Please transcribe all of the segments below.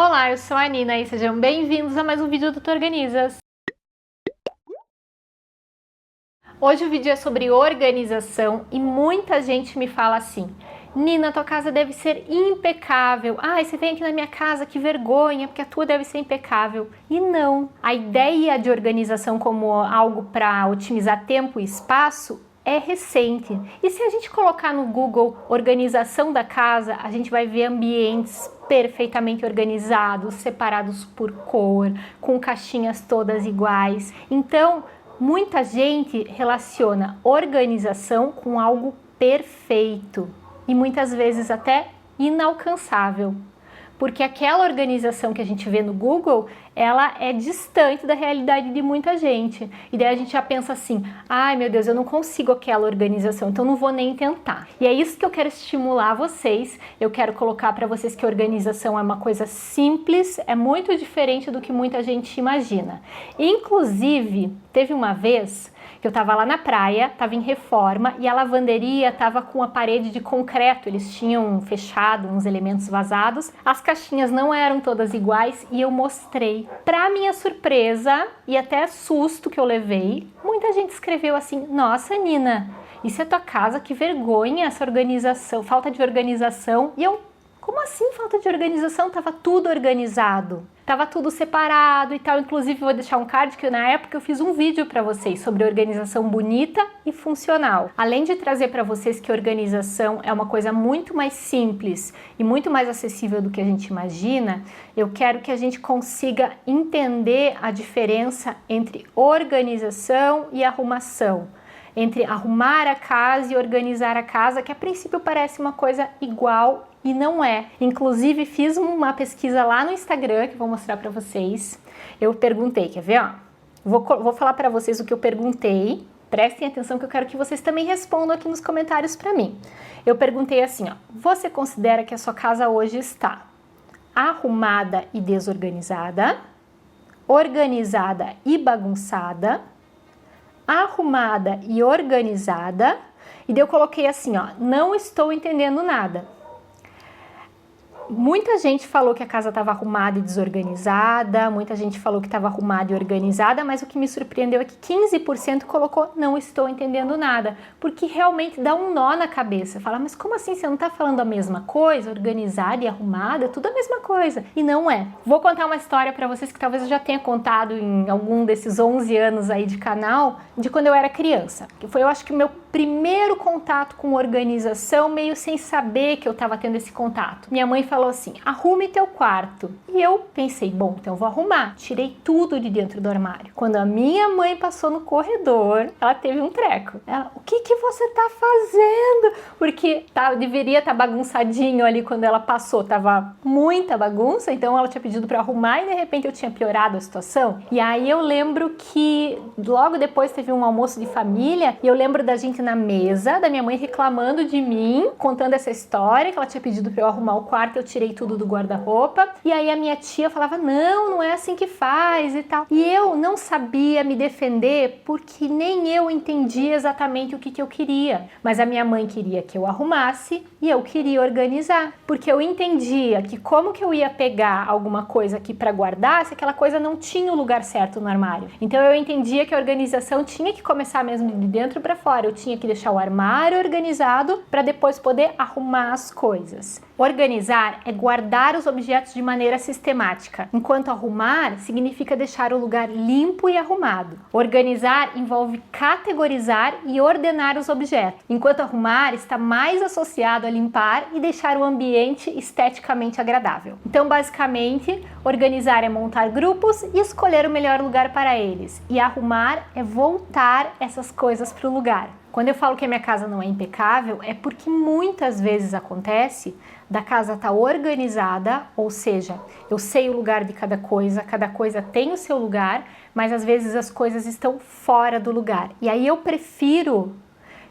Olá, eu sou a Nina e sejam bem-vindos a mais um vídeo do Tu Organizas. Hoje o vídeo é sobre organização e muita gente me fala assim: Nina, tua casa deve ser impecável. Ai, você vem aqui na minha casa, que vergonha, porque a tua deve ser impecável. E não, a ideia de organização como algo para otimizar tempo e espaço é recente. E se a gente colocar no Google organização da casa, a gente vai ver ambientes perfeitamente organizados, separados por cor, com caixinhas todas iguais. Então, muita gente relaciona organização com algo perfeito e muitas vezes até inalcançável. Porque aquela organização que a gente vê no Google, ela é distante da realidade de muita gente. E daí a gente já pensa assim: ai meu Deus, eu não consigo aquela organização, então não vou nem tentar. E é isso que eu quero estimular vocês. Eu quero colocar para vocês que organização é uma coisa simples, é muito diferente do que muita gente imagina. Inclusive, teve uma vez que eu estava lá na praia, estava em reforma e a lavanderia estava com a parede de concreto, eles tinham fechado uns elementos vazados, as caixinhas não eram todas iguais e eu mostrei. Para minha surpresa e até susto que eu levei, muita gente escreveu assim: nossa, Nina, isso é tua casa, que vergonha essa organização, falta de organização. E eu: como assim falta de organização? Tava tudo organizado, tava tudo separado e tal. Inclusive vou deixar um card que na época eu fiz um vídeo para vocês sobre organização bonita e funcional. Além de trazer para vocês que organização é uma coisa muito mais simples e muito mais acessível do que a gente imagina, eu quero que a gente consiga entender a diferença entre organização e arrumação, entre arrumar a casa e organizar a casa, que a princípio parece uma coisa igual e não é. Inclusive fiz uma pesquisa lá no Instagram que eu vou mostrar para vocês. Eu perguntei, quer ver? Ó? Vou falar para vocês o que eu perguntei. Prestem atenção que eu quero que vocês também respondam aqui nos comentários para mim. Eu perguntei assim, ó: você considera que a sua casa hoje está arrumada e desorganizada, organizada e bagunçada, arrumada e organizada? E daí eu coloquei assim, ó: não estou entendendo nada. Muita gente falou que a casa estava arrumada e desorganizada, muita gente falou que estava arrumada e organizada, mas o que me surpreendeu é que 15% colocou não estou entendendo nada, porque realmente dá um nó na cabeça. Fala: mas como assim, você não está falando a mesma coisa? Organizada e arrumada, tudo a mesma coisa. E não é. Vou contar uma história para vocês que talvez eu já tenha contado em algum desses 11 anos aí de canal, de quando eu era criança. Que foi, eu acho que o meu primeiro contato com organização, meio sem saber que eu estava tendo esse contato. Minha mãe falou assim: arrume teu quarto. E eu pensei: bom, então eu vou arrumar. Tirei tudo de dentro do armário. Quando a minha mãe passou no corredor, ela teve um treco. Ela: o que você tá fazendo? Porque deveria estar bagunçadinho ali quando ela passou. Tava muita bagunça, então ela tinha pedido para arrumar e de repente eu tinha piorado a situação. E aí eu lembro que logo depois teve um almoço de família e eu lembro da gente na mesa, da minha mãe reclamando de mim, contando essa história, que ela tinha pedido para eu arrumar o quarto, eu tirei tudo do guarda-roupa, e aí a minha tia falava: não é assim que faz e tal. E eu não sabia me defender, porque nem eu entendia exatamente o que eu queria, mas a minha mãe queria que eu arrumasse e eu queria organizar, porque eu entendia que como que eu ia pegar alguma coisa aqui para guardar se aquela coisa não tinha o lugar certo no armário. Então eu entendia que a organização tinha que começar mesmo de dentro para fora. Eu tinha que deixar o armário organizado para depois poder arrumar as coisas. Organizar é guardar os objetos de maneira sistemática, enquanto arrumar significa deixar o lugar limpo e arrumado. Organizar envolve categorizar e ordenar os objetos, enquanto arrumar está mais associado a limpar e deixar o ambiente esteticamente agradável. Então, basicamente, organizar é montar grupos e escolher o melhor lugar para eles, e arrumar é voltar essas coisas para o lugar. Quando eu falo que a minha casa não é impecável, é porque muitas vezes acontece da casa estar organizada, ou seja, eu sei o lugar de cada coisa tem o seu lugar, mas às vezes as coisas estão fora do lugar. E aí eu prefiro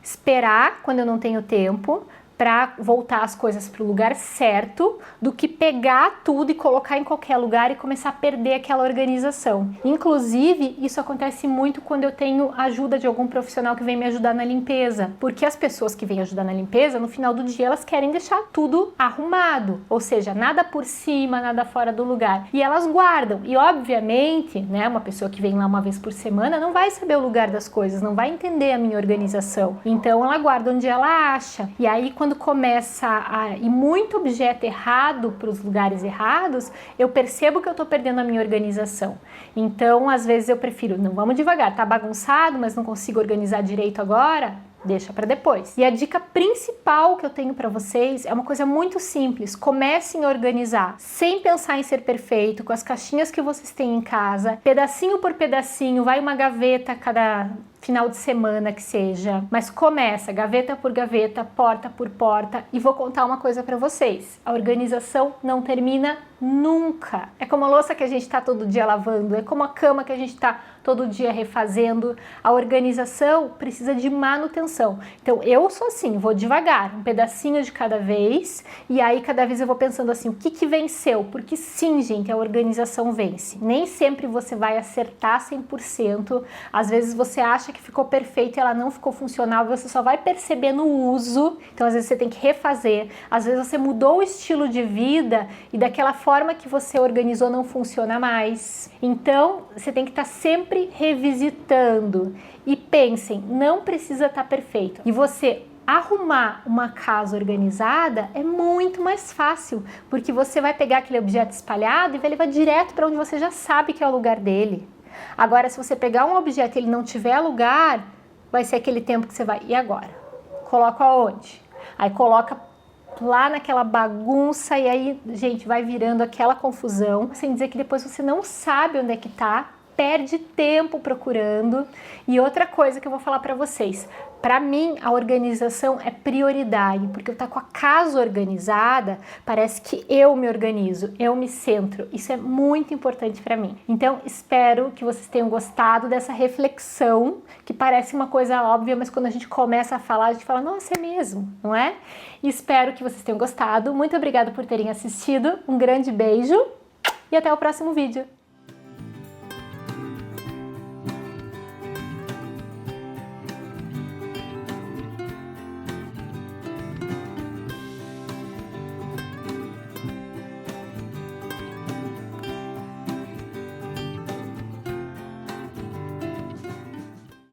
esperar quando eu não tenho tempo, para voltar as coisas para o lugar certo do que pegar tudo e colocar em qualquer lugar e começar a perder aquela organização. Inclusive, isso acontece muito quando eu tenho ajuda de algum profissional que vem me ajudar na limpeza, porque as pessoas que vêm ajudar na limpeza, no final do dia, elas querem deixar tudo arrumado, ou seja, nada por cima, nada fora do lugar. E elas guardam. E obviamente, né, uma pessoa que vem lá uma vez por semana não vai saber o lugar das coisas, não vai entender a minha organização. Então ela guarda onde ela acha. E aí quando começa a ir muito objeto errado para os lugares errados, eu percebo que eu estou perdendo a minha organização. Então às vezes eu prefiro, não, vamos devagar, tá bagunçado, mas não consigo organizar direito agora, deixa para depois. E a dica principal que eu tenho para vocês é uma coisa muito simples. Comecem a organizar, sem pensar em ser perfeito, com as caixinhas que vocês têm em casa, pedacinho por pedacinho, vai uma gaveta cada final de semana que seja, mas começa gaveta por gaveta, porta por porta, e vou contar uma coisa para vocês. A organização não termina nunca. É como a louça que a gente está todo dia lavando, é como a cama que a gente está todo dia refazendo. A organização precisa de manutenção. Então eu sou assim, vou devagar, um pedacinho de cada vez, e aí cada vez eu vou pensando assim, o que venceu? Porque sim, gente, a organização vence. Nem sempre você vai acertar 100%, às vezes você acha que ficou perfeito e ela não ficou funcional, você só vai perceber no uso. Então às vezes você tem que refazer, às vezes você mudou o estilo de vida e daquela forma que você organizou não funciona mais. Então você tem que estar sempre revisitando. E pensem, não precisa estar perfeito. E você arrumar uma casa organizada é muito mais fácil, porque você vai pegar aquele objeto espalhado e vai levar direto para onde você já sabe que é o lugar dele. Agora, se você pegar um objeto e ele não tiver lugar, vai ser aquele tempo que você vai, e agora? Coloca aonde? Aí coloca lá naquela bagunça e aí, gente, vai virando aquela confusão, sem dizer que depois você não sabe onde é que tá, perde tempo procurando. E outra coisa que eu vou falar para vocês, para mim a organização é prioridade, porque eu tá com a casa organizada, parece que eu me organizo, eu me centro. Isso é muito importante para mim. Então espero que vocês tenham gostado dessa reflexão, que parece uma coisa óbvia, mas quando a gente começa a falar, a gente fala, nossa, é mesmo, não é? E espero que vocês tenham gostado. Muito obrigada por terem assistido, um grande beijo e até o próximo vídeo.